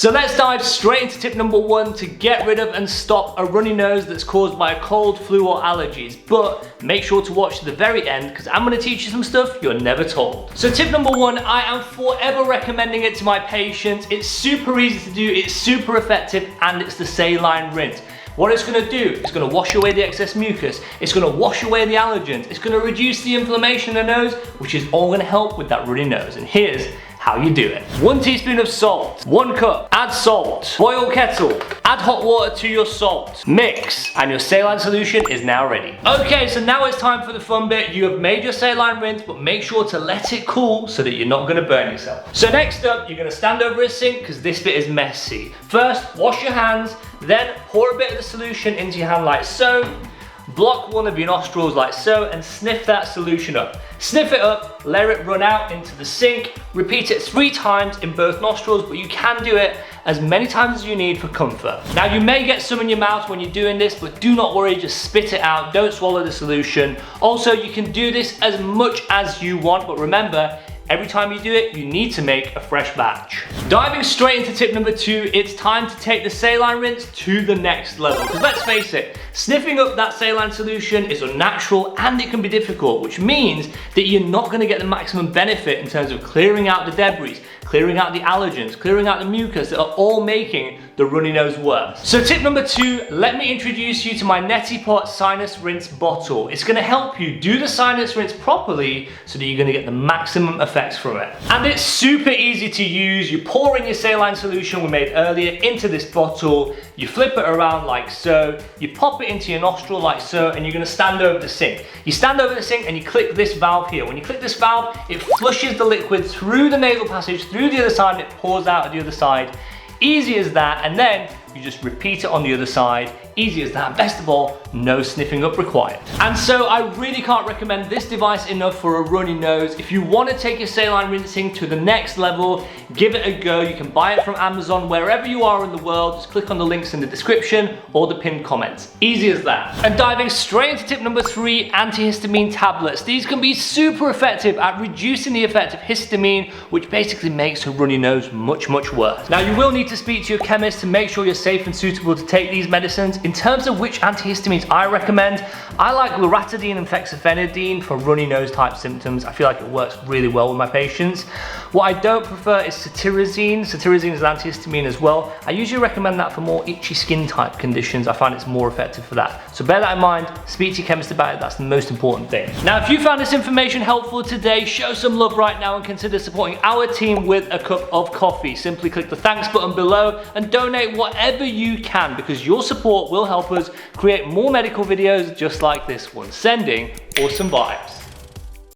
So let's dive straight into tip number 1 to get rid of and stop a runny nose that's caused by a cold, flu or allergies. But make sure to watch to the very end because I'm going to teach you some stuff you're never told. So tip number 1, I am forever recommending it to my patients. It's super easy to do, it's super effective, and it's the saline rinse. What it's going to do, it's going to wash away the excess mucus, it's going to wash away the allergens, it's going to reduce the inflammation in the nose, which is all going to help with that runny nose. And here's how you do it. 1 teaspoon of salt, 1 cup, add salt, boil kettle, add hot water to your salt, mix, and your saline solution is now ready. Okay, so now it's time for the fun bit. You have made your saline rinse, but make sure to let it cool so that you're not gonna burn yourself. So next up, you're gonna stand over a sink because this bit is messy. First, wash your hands, then pour a bit of the solution into your hand like so. Block one of your nostrils like so and sniff that solution up. Sniff it up, let it run out into the sink, repeat it 3 times in both nostrils, but you can do it as many times as you need for comfort. Now you may get some in your mouth when you're doing this, but do not worry, just spit it out, don't swallow the solution. Also, you can do this as much as you want, but remember, every time you do it, you need to make a fresh batch. Diving straight into tip number 2, it's time to take the saline rinse to the next level. Because let's face it, sniffing up that saline solution is unnatural and it can be difficult, which means that you're not gonna get the maximum benefit in terms of clearing out the debris, clearing out the allergens, clearing out the mucus that are all making the runny nose worse. So tip number 2, let me introduce you to my NETI Pot Sinus Rinse Bottle. It's gonna help you do the sinus rinse properly so that you're gonna get the maximum effects from it. And it's super easy to use. You pour in your saline solution we made earlier into this bottle, you flip it around like so, you pop it into your nostril like so, and you're gonna stand over the sink. You stand over the sink and you click this valve here. When you click this valve, it flushes the liquid through the nasal passage, through the other side, and it pours out at the other side. Easy as that, and then you just repeat it on the other side. Easy as that. Best of all, no sniffing up required. And so I really can't recommend this device enough for a runny nose. If you want to take your saline rinsing to the next level, give it a go. You can buy it from Amazon wherever you are in the world. Just click on the links in the description or the pinned comments. Easy as that. And diving straight into tip number 3, antihistamine tablets. These can be super effective at reducing the effect of histamine, which basically makes a runny nose much, much worse. Now you will need to speak to your chemist to make sure you're safe and suitable to take these medicines. In terms of which antihistamines I recommend, I like loratadine and fexofenadine for runny nose type symptoms. I feel like it works really well with my patients. What I don't prefer is cetirizine. Cetirizine is an antihistamine as well. I usually recommend that for more itchy skin type conditions. I find it's more effective for that. So bear that in mind, speak to your chemist about it, that's the most important thing. Now if you found this information helpful today, show some love right now and consider supporting our team with a cup of coffee. Simply click the thanks button below and donate whatever you can, because your support will help us create more medical videos just like this one. Sending awesome vibes.